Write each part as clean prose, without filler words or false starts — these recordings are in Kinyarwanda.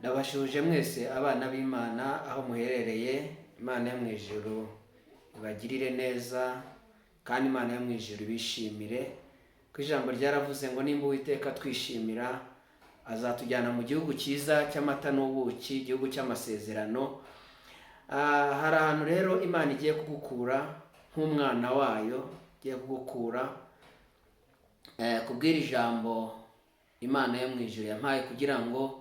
Ndabashuje mwese abana b'Imana aho muherereye. Imana yo mu ijuru ibagirire neza kandi Imana yo mu ijuru bishimire. Ko ijambo ryaravuze ngo nimba Uwiteka twishimira azatujyana mu gihugu cyiza cy'amata n'ubuki, igihugu cy'amasezerano. Hari ahantu rero Imana igiye kugukura nk'umwana wayo, igiye kugukura kubwira ijambo Imana yo mu ijuru yampaye kugira ngo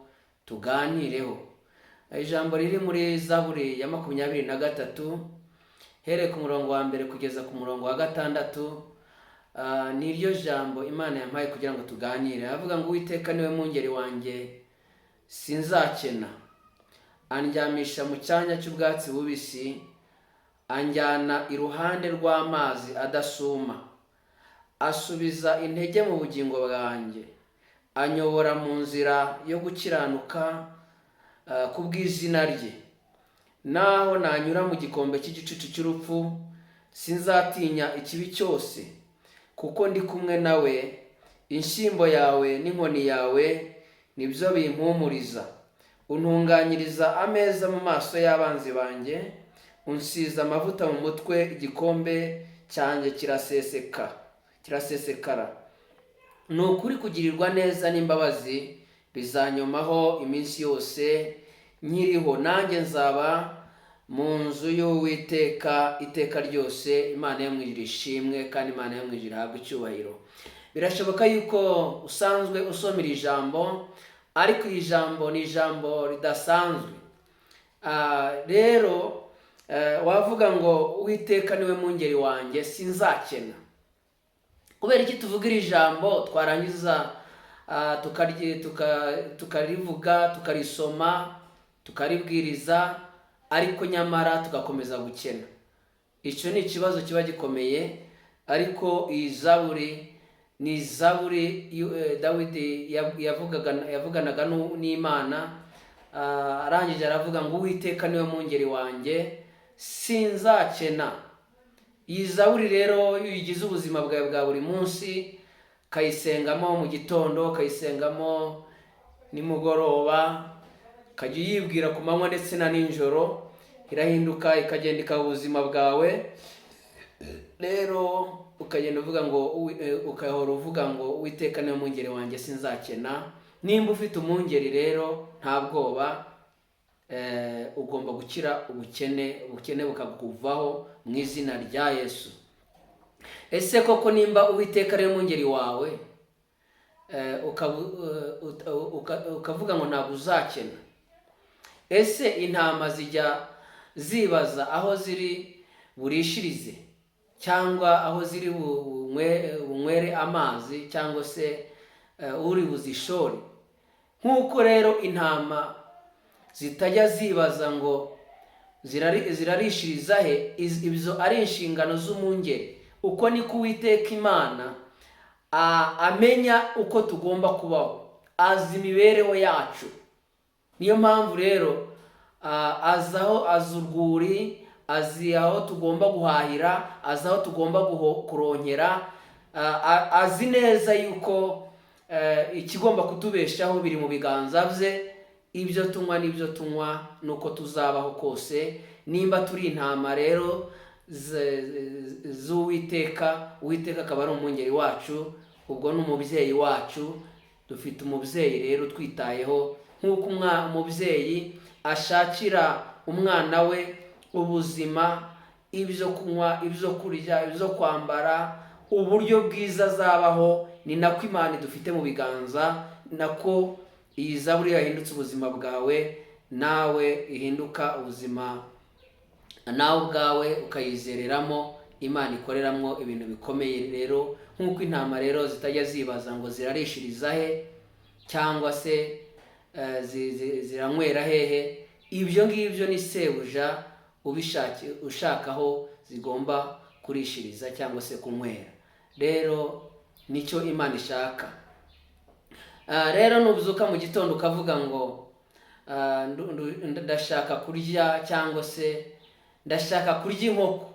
tuganireho. Ijambo riri muri Zaburi ya 23 here ku murongo wa mbere kugeza ku murongo wa 6. Ni ryo jambo Imana yampaye kugira ngo tuganire. Avuga ngo Uwiteka niwe mwungeri wanjye sinzakena, andyamisha mu cyanya cy'ubwatsi bubisi, anjyana iruhande rw'amazi adasuma, asubiza intege mu bugingo bwanjye, anyobora mu nzira yo gukiranuka kubw'izina rye. Naho nanyura mu gikombe cy'igicucu cy'urupfu, sinzatinya ikibi cyose, kuko ndi kumwe nawe. Inshyimbo yawe n'inkoni yawe nibyo bimpumuriza. Untunganyiriza ameza mu maso y'abanzi banjye, unsiza amavuta mu mutwe, igikombe cyanjye kirasesekara. Ni ukuri kugirirwa neza n'imbabazi bizanyomaho iminsi yose nkiriho, nanjye nzaba mu nzu y'Uwiteka iteka ryose. Imana yo mu ijuru ishimwe kandi Imana yo mu ijuru ihabwe icyubahiro. Birashoboka yuko usanzwe usomera ijambo, ariko iri jambo ni ijambo ridasanzwe. Rero wavuga ngo Uwiteka niwe mwungeri wanjye sinzakena. Kubera iki tuvuga iri jambo twarangiza tukarivuga, tukarisoma, tukaribwiriza, ariko nyamara tugakomeza gukena? Icyo ni ikibazo kiba gikomeye. Ariko iyi Zaburi ni Zaburi Dawidi yavuganaga n'Imana. Arangije aravuga ngo Uwiteka niwe mwungeri wanjye sinzakena. Iyi Zaburi rero iyo uyigize ubuzima bwawe bwa buri munsi, kayisengamo mu gitondo, kayisengamo nimugoroba, ukajya uyibwira ku manywa ndetse na nijoro, irahinduka ikagenda ikaba ubuzima bwawe. Rero ukagenda uvuga ngo ukahora uvuga ngo Uwiteka niwe mwungeri wanjye sinzakena. Nimba ufite umwungeri rero nta bwoba, ugomba gukira ubukene bukakuvaho mu izina rya Yesu. Ese koko nimba Uwiteka ari mwungeri wawe, ukavuga ngo ntabwo uzakena, ese intama zijya zibaza aho ziri burishirize, cyangwa aho ziri bunywere amazi, cyangwa se uri buzishore? Nk'uko rero intama zitajya zibaza ngo zirarishiriza he, ibyo ari inshingano z'umwungeri. Uko niko Uwiteka Imana amenya uko tugomba kubaho, azi imibereho yacu. Niyo mpamvu rero azi urwuri, azi aho tugomba guhahira, azi aho tugomba kuronkera, azi neza yuko ikigomba kutubeshaho biri mu biganza bye. Ibyo tunywa n'ibyo tunywa nuko tuzabaho kose. Nimba turi intama rero z'Uwiteka, Uwiteka akaba ari umwungeri wacu, ubwo ni umubyeyi wacu. Dufite umubyeyi rero twitayeho, nk'uko umubyeyi ashakira umwana we ubuzima, ibyo kunywa, ibyo kurya, ibyo kwambara, uburyo bwiza azabaho, ni nako Imana dufite mu biganza. Nako iyi Zaburi yahindutse ubuzima bwawe, nawe ihinduka ubuzima nawe ubwawe, ukayizereramo. Imana ikoreramo ibintu bikomeye rero. Nk'uko intama rero zitajya zibaza ngo zirarishiriza he, cyangwa se ziranywera hehe, ibyo ngibyo ni sebuja ushakaho zigomba kurishiriza cyangwa se kunywera. Rero nicyo Imana ishaka. Rero nubyuka mu gitondo ukavuga ngo ndashaka kurya, cyangwa se ndashaka kurya inkoko.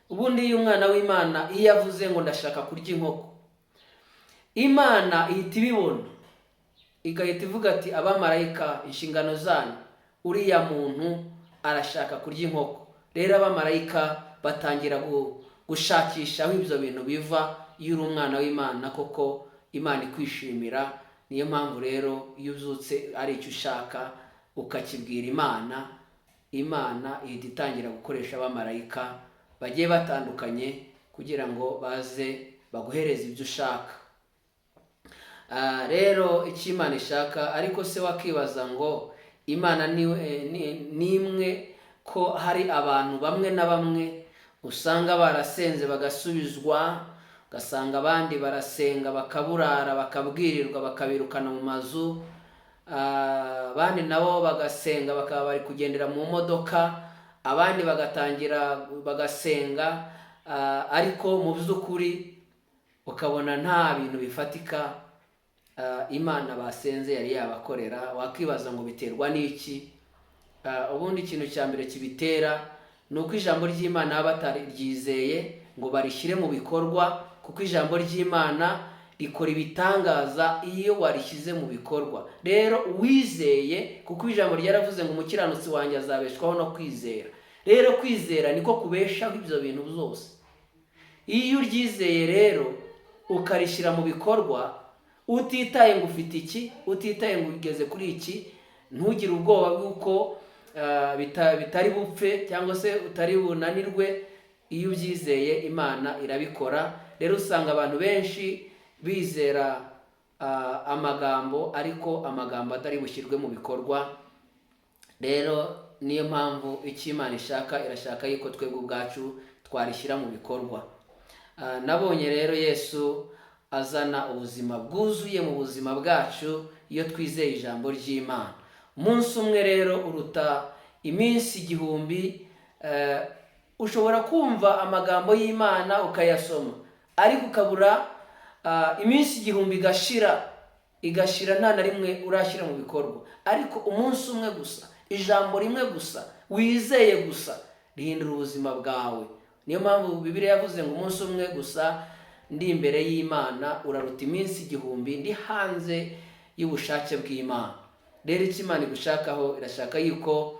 Ubundi iyo umwana w'Imana iyo yavuze ngo ndashaka kurya inkoko, Imana ihita ibibona. igahita ivuga ati abamarayika inshingano zanyu, uriya muntu arashaka kurya inkoko. Rero abamarayika batangira gushakisha aho ibyo bintu biva. Iyo uri umwana w'Imana koko Imana ikwishimira. Niyo mpamvu rero iyo ubyutse ari icyo ushaka ukakibwira Imana, Imana ihita itangira gukoresha abamarayika bagiye batandukanye kugira ngo baze baguhereze ibyo ushaka. Rero icyo Imana ishaka, ariko se wakibaza ngo Imana ni imwe ko hari abantu bamwe na bamwe usanga barasenze bagasubizwa, ugasanga abandi barasenga bakaburara bakabwirirwa bakabirukana mu mazu, abandi nabo bagasenga bakaba bari kugendera mu modoka, abandi bagatangira bagasenga ariko mu by'ukuri ukabona nta bintu bifatika Imana basenze yari yabakorera. Wakibaza ngo biterwa n'iki? Ubundi ikintu cya mbere kibitera ni uko ijambo ry'Imana baba bataryizeye ngo barishyire mu bikorwa, kuko ijambo ry'Imana rikora ibitangaza iyo warishyize mu bikorwa. Rero uwizeye, kuko ijambo ryaravuze ngo umukiranutsi wanjye azabeshwaho no kwizera. Rero kwizera niko kubeshaho ibyo bintu byose. Iyo uryizeye rero ukarishyira mu bikorwa, utitaye ngo ufite iki, utitaye ngo ugeze kuri iki, ntugire ubwoba bw'uko bitari bupfe cyangwa se utari bunanirwe. Iyo ubyizeye Imana irabikora. Rero usanga abantu benshi bizera amagambo ariko amagambo atari bushyirwe mu bikorwa. Rero niyo mpamvu icyo Imana ishaka, irashaka yuko twebwe ubwacu twarishyira mu bikorwa. Nabonye rero Yesu azana ubuzima bwuzuye mu buzima bwacu iyo twizeye ijambo ry'Imana. Umunsi umwe rero uruta iminsi 1000. Ushobora kumva amagambo y'Imana ukayasoma, ariko ukabura iminsi 1000 igashira nta na rimwe urashyira mu bikorwa. Ariko umunsi umwe gusa, ijambo rimwe gusa wizeye gusa rihindura ubuzima bwawe. Niyo mpamvu Bibiliya yavuze ngo umunsi umwe gusa ndi imbere y'Imana uraruta iminsi 1000 ndi hanze y'ubushake bw'Imana. Rero icyo Imana igushakaho, irashaka yuko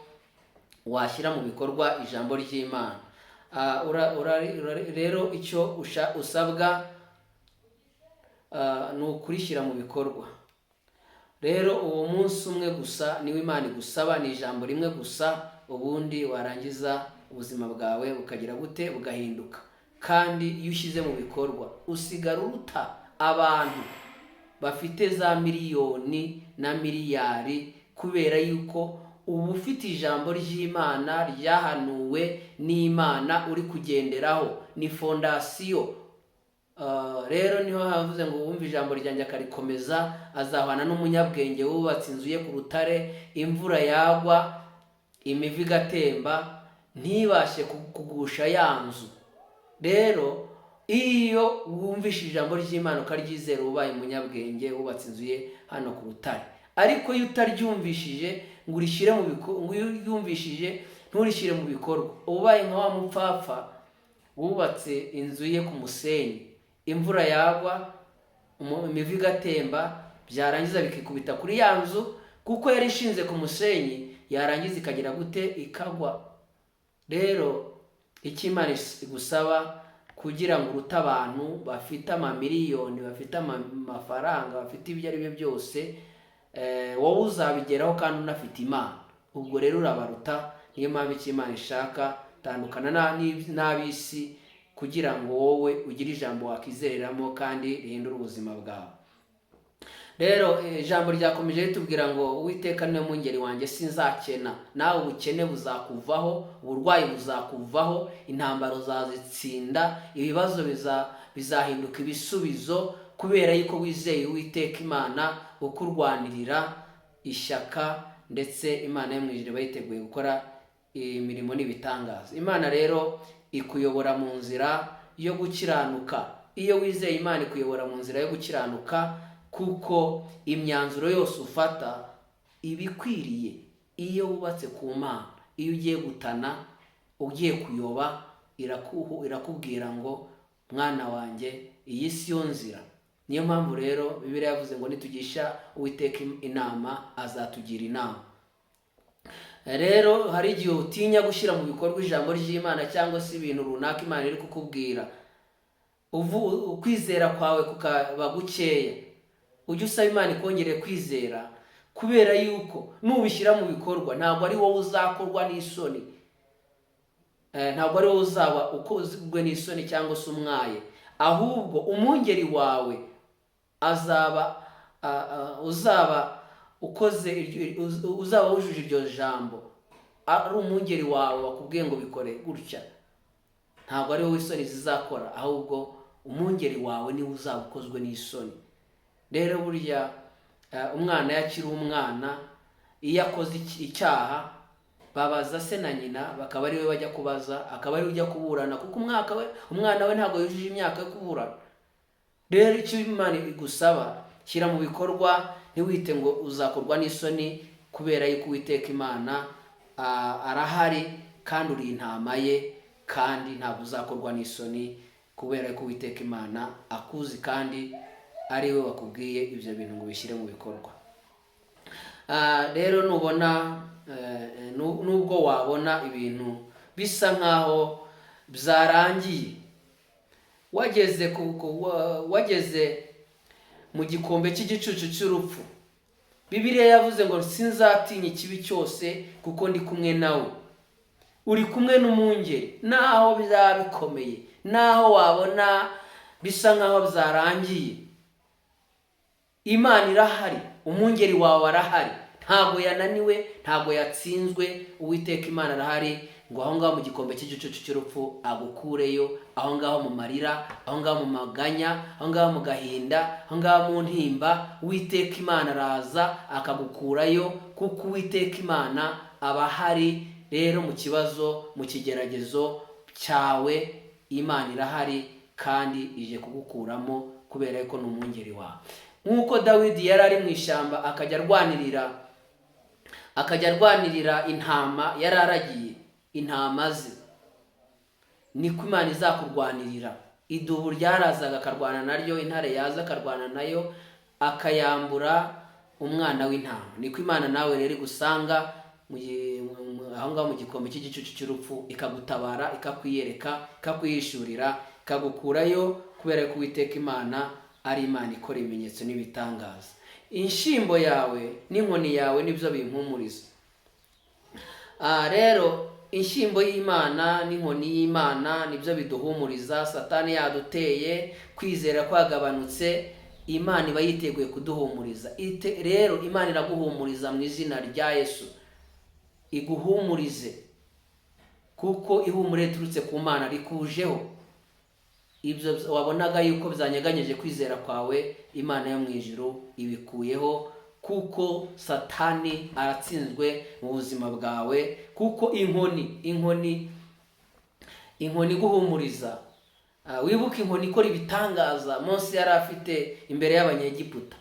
washyira mu bikorwa ijambo ry'Imana. Rero icyo usabwa ni ukurishyira mu bikorwa. Rero uwo munsi umwe gusa niwo Imana igusaba, ni ijambo rimwe gusa, ubundi warangiza ubuzima bwawe bukagira gute, bugahinduka. Kandi iyo ushyize mu bikorwa usigara uruta abantu bafite za miliyoni na miliyari, kubera yuko uba ufite ijambo ry'Imana ryahanuwe n'Imana uri kugenderaho, ni fondasiyo. Rero niho havuze ngo wumva ijambo ryanjye akarikomeza azahwana n'umunyabwenge wubatse inzu ye ku rutare, imvura yagwa imivu igatemba ntibashe kugusha ya nzu. Rero iyo wumvishe ijambo ry'Imana ukaryizera ubaye umunyabwenge wubatse inzu ye hano ku rutare. Ariko iyo utaryumvishije ngo urishyire mu bikorwa, ngo yumvishije nturishyire mu bikorwa, ubaye nka wa mupfapfa wubatse inzu ye ku musenyi, imvura yagwa imivu igatemba, byarangiza bikikubita kuri ya nzu kuko yari ishinze ku musenyi, yarangiza ikagira gute, ikagwa. Rero icyo Imana igusaba kugira ngo urute abantu bafite amamiliyoni, bafite amafaranga, bafite ibyo ari byo byose, wowe uzabigeraho kandi unafite Imana. Ubwo rero urabaruta. Niyo mpamvu icyo Imana ishaka, tandukana n'ab'isi kugira ngo wowe ugire ijambo wakizereramo kandi rihindura ubuzima bwawe. Rero ijambo ryakomeje ritubwira ngo Uwiteka niwe mwungeri wanjye sinzakena. Nawe ubukene buzakuvaho, uburwayi buzakuvaho, intambara uzazitsinda, ibibazo bizahinduka ibisubizo, kubera yuko wizeye Uwiteka Imana ukurwanirira ishyaka, ndetse Imana yo mu ijuru bayiteguye gukora imirimo n'ibitangaza. Imana rero ikuyobora mu nzira yo gukiranuka. Iyo wizeye Imana ikuyobora mu nzira yo gukiranuka, kuko imyanzuro yose ufata ibikwiriye. Iyo wubatse ku Mana, iyo ugiye gutana, ugiye kuyoba, irakubwira ngo mwana wanjye iyi si yo nzira, Niyo mpamvu rero Bibiliya yavuze ngo nitugisha Uwiteka inama azatugira inama. Rero hari igihe utinya gushyira mu bikorwa ijambo ry'Imana cyangwa se ibintu runaka Imana iri kukubwira, ukwizera kwawe kukaba gukeya, ujye usaba Imana ikongere kwizera, kubera yuko nubishyira mu bikorwa ntabwo ari wowe uzakorwa n'isoni, ntabwo ari wowe uzaba ukozwe n'isoni cyangwa se umwaye, ahubwo umwungeri wawe uzaba wujuje iryo jambo, ari umwungeri wawe wakubwiye ngo bikore gutya. Ntabwo ari wowe isoni zizakora, ahubwo umwungeri wawe niwe uzaba ukozwe n'isoni. Rero burya umwana yakiri umwana, iyo akoze icyaha babaza se na nyina, bakaba ari we bajya kubaza, akaba ari we ujya kuburana, kuko umwana we ntabwo yujuje imyaka yo kuburana. Rero icyo Imana igusaba, shyira mu bikorwa, ntiwite ngo uzakorwa n'isoni, kubera yuko Uwiteka Imana arahari kandi uri intama ye, kandi ntabwo uzakorwa n'isoni, kubera yuko Uwiteka Imana akuzi kandi ari we wakubwiye ibyo bintu ngo bishyire mu bikorwa. Rero nubwo wabona ibintu bisa nkaho byarangiye, wageze mu gikombe cy'igicucu cy'urupfu, Bibiliya yavuze ngo sinzatinya ikibi cyose kuko ndi kumwe nawe. Uri kumwe n'umwungeri, naho bizaba bikomeye, naho wabona bisa nkaho byarangiye, Imana irahari, umwungeri wawe arahari, ntabwo yananiwe, ntabwo yatsinzwe. Uwiteka Imana arahari ngo aho ngaho mu gikombe cy'igicucu cy'urupfu agukureyo, aho ngaho mu marira, aho ngaho mu maganya, aho ngaho mu gahinda, aho ngaho mu ntimba, Uwiteka Imana araza akagukurayo, kuko Uwiteka Imana aba ahari. Rero mu kibazo, mu kigeragezo cyawe, Imana irahari kandi ije kugukuramo, kubera yuko ni umwungeri wawe. Nk'uko Dawidi yari ari mu ishyamba akajya arwanirira intama yari aragiye, intama ze, niko Imana izakurwanirira. Idubu ryarazaga akarwana naryo, intare yaza akarwana nayo, akayambura umwana w'intama. Niko Imana nawe rero igusanga aho ngaho mu gikombe cy'igicucu cy'urupfu, ikagutabara, ikakwiyereka, ikakwihishurira, ikagukurayo, kubera ko Uwiteka Imana ari Imana ikora ibimenyetso n'ibitangaza. Inshyimbo yawe n'inkoni yawe nibyo bimpumuriza. Rero inshyimbo y'Imana n'inkoni y'Imana nibyo biduhumuriza. Satani yaduteye, kwizera kwagabanutse, Imana iba yiteguye kuduhumuriza. Rero Imana iraguhumuriza mu izina rya Yesu, iguhumurize, kuko ihumure riturutse ku Mana rikujeho. Ibyo wabonaga yuko byanyeganyije kwizera kwawe, Imana yo mu ijuru ibikuyeho, kuko Satani aratsinzwe mu buzima bwawe. Kuko inkoni iguhumuriza, wibuka inkoni ikora ibitangaza Mose yari afite imbere y'Abanyegiputa,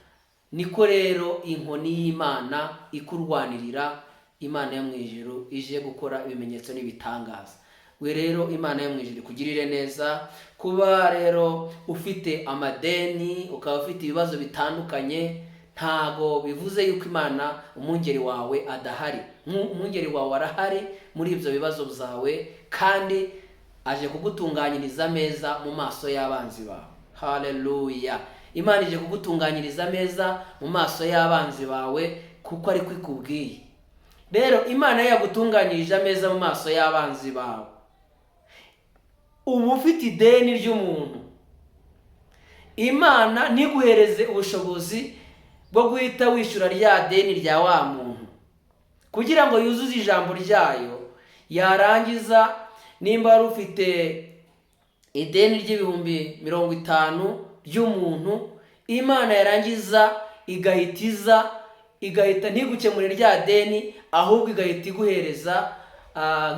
niko rero inkoni y'Imana ikurwanirira, Imana yo mu ijuru ije gukora ibimenyetso n'ibitangaza. We rero Imana yo mu ijuru ikugirire neza. Kuba rero ufite amadeni, ukaba ufite ibibazo bitandukanye, ntago bivuze yuko Imana umwungeri wawe adahari. Umwungeri wawe arahari muri ibyo bibazo byawe, kandi aje kugutunganyiriza ameza mu maso y'abanzi bawe. Haleluya! Imana ije kugutunganyiriza ameza mu maso y'abanzi bawe, kuko ari kwikubwiye. Rero Imana yagutunganyirije ameza mu maso y'abanzi bawe, ubu ufite ideni ry'umuntu, Imana ntiguhereze ubushobozi bwo guhita wishyura rya deni rya wa muntu, kugira ngo yuzuze ijambo ryayo. Yarangiza, nimba wari ufite ideni ry'ibihumbi 50 ry'umuntu, Imana yarangiza igahita ntigukemurire rya deni, ahubwo igahita iguhereza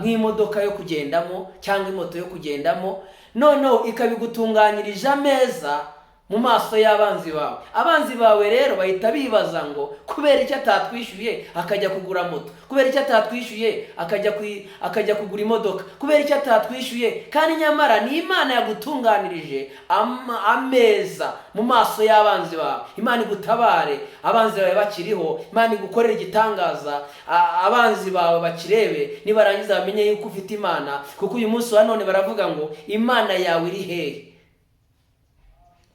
nk'imodoka yo kugendamo cyangwa imoto yo kugendamo, noneho ikabigutunganyirije ameza mu maso y'abanzi bawe. Abanzi bawe rero bahita bibaza ngo kubera icyo atatwishyuye akajya kugura moto, kubera icyo atatwishyuye akajya kugura imodoka, kubera icyo atatwishyuye, kandi nyamara ni Imana yagutunganirije ameza mu maso y'abanzi bawe. Imana igutabare abanzi bawe bakiriho, Imana igukorera igitangaza abanzi bawe bakirebe, nibarangiza bamenye yuko ufite Imana. Kuko uyu munsi wa none baravuga ngo Imana yawe iri hehe?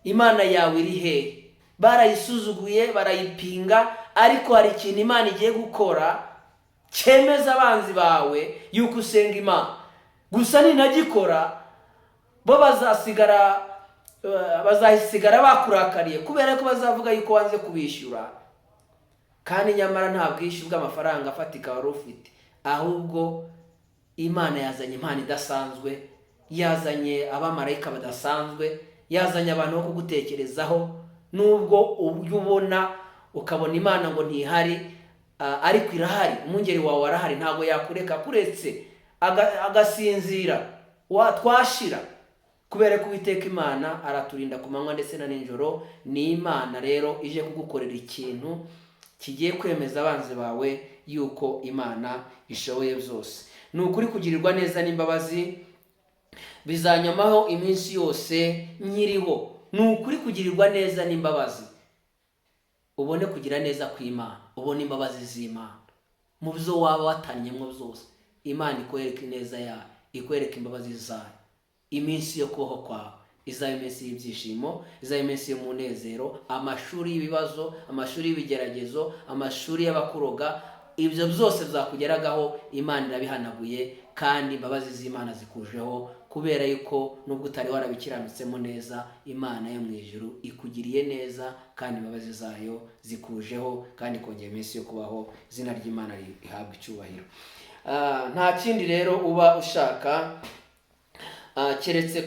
Imana yawe iri hehe? Barayisuzuguye, barayipinga, ariko hari ikintu Imana igiye gukora cyemeza abanzi bawe yuko usenga Imana. Gusa ninagikora bo bazasigara bakurakariye kubera ko bazavuga yuko wanze kubishyura, kandi nyamara nta bwishyu bw'amafaranga afatika wari ufite. Ahubwo Imana yazanye impano idasanzwe, yazanye abamarayika badasanzwe, yazanye abantu bo kugutekerezaho. Nubwo ubona ukabona Imana ngo ntihari, ariko irahari. Umwungeri wawe arahari, ntabwo yakureka kuretse agasinzira twashira, kubera ko Uwiteka Imana araturinda ku manywa ndetse na nijoro. Ni Imana rero ije kugukorera ikintu kigiye kwemeza abanzi bawe yuko Imana ishoboye byose. Ni ukuri kugirirwa neza n'imbabazi bizanyamaho iminsi yose nkiriho. Ni ukuri kugirirwa neza n'imbabazi, ubone kugira neza kw'Imana, ubone imbabazi z'Imana mu byo waba watanyemo byose. Imana ikwereka ineza yayo, ikwereka imbabazi zayo. Iminsi yo kubaho kwawe izaba iminsi y'ibyishimo, izaba iminsi y'umunezero. Amashuri y'ibibazo, amashuri y'ibigeragezo, amashuri y'abakuroga, ibyo byose byakugeragaho Imana irabihanaguye, kandi imbabazi z'Imana zikujeho, kubera yuko nubwo utari warabikiranitsemo neza, Imana yo mu ijuru ikugiriye neza, kandi imbabazi zayo zikujeho, kandi kongera iminsi yo kubaho. Izina ry'Imana rihabwa icyubahiro. Nta kindi rero uba ushaka keretse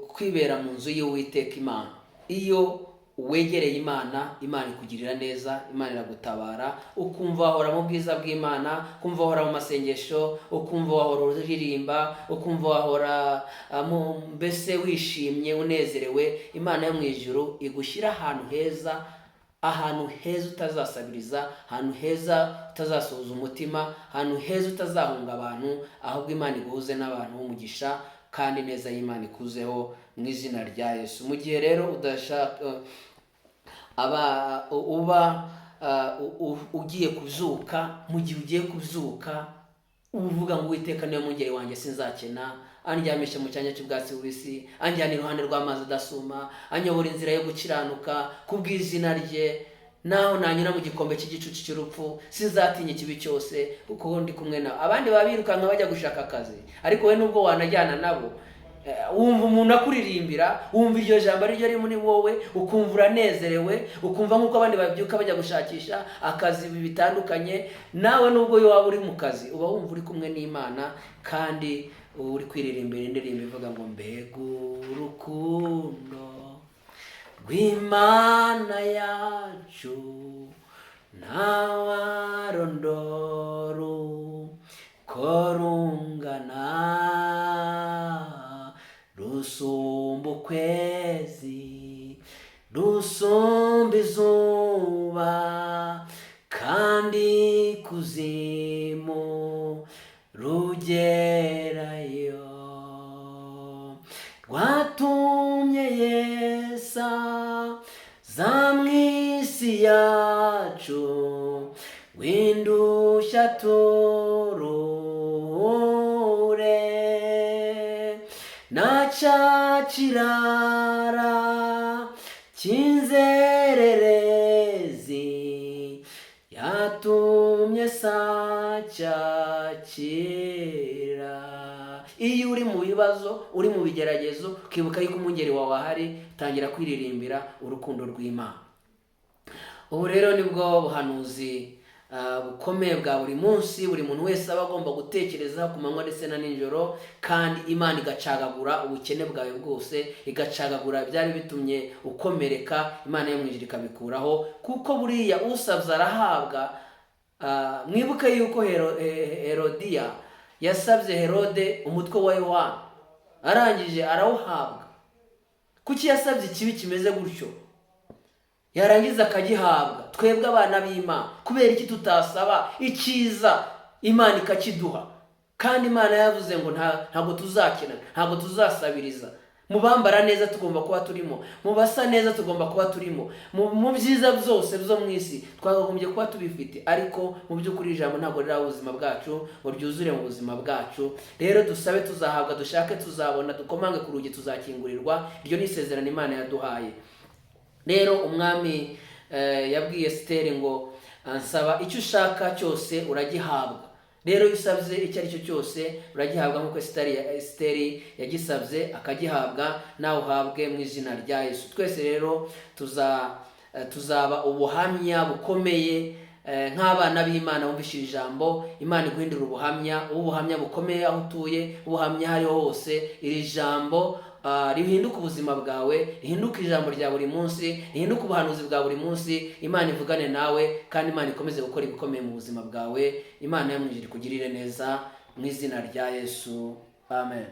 kwibera mu nzu y'Uwiteka Imana. Iyo wegereye Imana, Imana ikugirira neza, Imana iragutabara, ukumva wahora mu bwiza bw'Imana, ukumva wahora mu masengesho, ukumva wahora uririmba, ukumva wahora mbese wishimye unezerewe. Imana yo mu ijuru igushyira ahantu heza, ahantu heza utazasabiriza, ahantu heza utazasohoza umutima, ahantu heza utazahunga abantu, ahubwo Imana iguhuze n'abantu b'umugisha, kandi neza y'Imana ikuzeho mu izina rya Yesu. Mu gihe rero udashaka ugiye kuzuka, mu gihe ugiye kuzuka uvuga ngo Uwiteka niwe mwungeri wanjye sinzakena, andyamisha mu cyanya cy'ubwatsi bubisi, anjyana iruhande rw'amazi adasuma, anyobora inzira yo gukiranuka kubw'izina rye. Naho nanyura mu gikombe cy'igicucu cy'urupfu, sinzatinya ikibi cyose, kuko ndi kumwe nawe. Abandi babirukanka bajya gushaka akazi, ariko we nubwo wanajyana nabo, wumva umuntu akuririmbira, wumva iryo jambo ari ryo riri muri wowe, ukumva uranezerewe, ukumva nk'uko abandi babyuka bajya gushakisha akazi bitandukanye. Nawe nubwo waba uri mu kazi, uba wumva uri kumwe n'Imana, kandi uri kwiririmbira indirimbo ivuga ngo mbega urukundo rw'Imana yacu ntawarondora uko rungana, rusumba ukwezi, rusumba izuba, kandi kuzimu rugerayo. Rwatumye Yesu za mw'isi yacu, w'indushya turuhure, na cya kirara cy'inzererezi yatumye sacyakira. Iyo uri mu bibazo, uri mu bigeragezo, ukibuka yuko umwungeri wawe ahari, tangira kwiririmbira urukundo rw'Imana. Ubu rero nibwo buhanuzi bukomeye bwa buri munsi buri muntu wese aba agomba gutekereza ku manywa ndetse na nijoro, kandi Imana igacagagura ubukene bwawe bwose, igacagagura byari bitumye ukomereka, Imana yo mu ijuru ikabikuraho. Kuko buriya usabye arahabwa. Mwibuke yuko Herodiya yasabye Herode umutwe wa Yohana, arangije arawuhabwa. kuki yasabye ikibi kimeze gutyo yarangiza akagihabwa? Twebwe abana b'Imana kubera iki tutasaba icyiza Imana ikakiduha? Kandi Imana yavuze ngo ntabwo tuzakena, ntabwo tuzasabiriza. Mu bambara neza tugomba kuba turimo, mu basa neza tugomba kuba turimo, mu byiza byose byo mu isi twakagombye kuba tubifite. Ariko mu by'ukuri ijambo ntabwo riri ubuzima bwacu ngo ryuzure mu buzima bwacu. Rero dusabe tuzahabwa, dushake tuzabona, dukomange ku rugi tuzakingurirwa. Iryo ni isezerano Imana yaduhaye. Rero umwami yabwiye Esiteri ngo ansaba icyo ushaka cyose uragihabwa. Rero iyo usabye icyo ari cyo cyose uragihabwa, nk'uko Esiteri yagisabye akagihabwa, nawe uhabwe mu izina rya Yesu. Twese rero tuzaba ubuhamya bukomeye nk'abana b'Imana bumvishije ijambo. Imana iguhindura ubuhamya bukomeye aho utuye, ubuhamya hariho hose. Iri jambo rihinduka ubuzima bwawe, rihinduka ijambo rya buri munsi, rihinduka ubuhanuzi bwa buri munsi. Imana ivugane nawe kandi Imana ikomeze gukora ibikomeye mu buzima bwawe. Imana yo mu ijuru ikugirire neza mu izina rya Yesu, amen.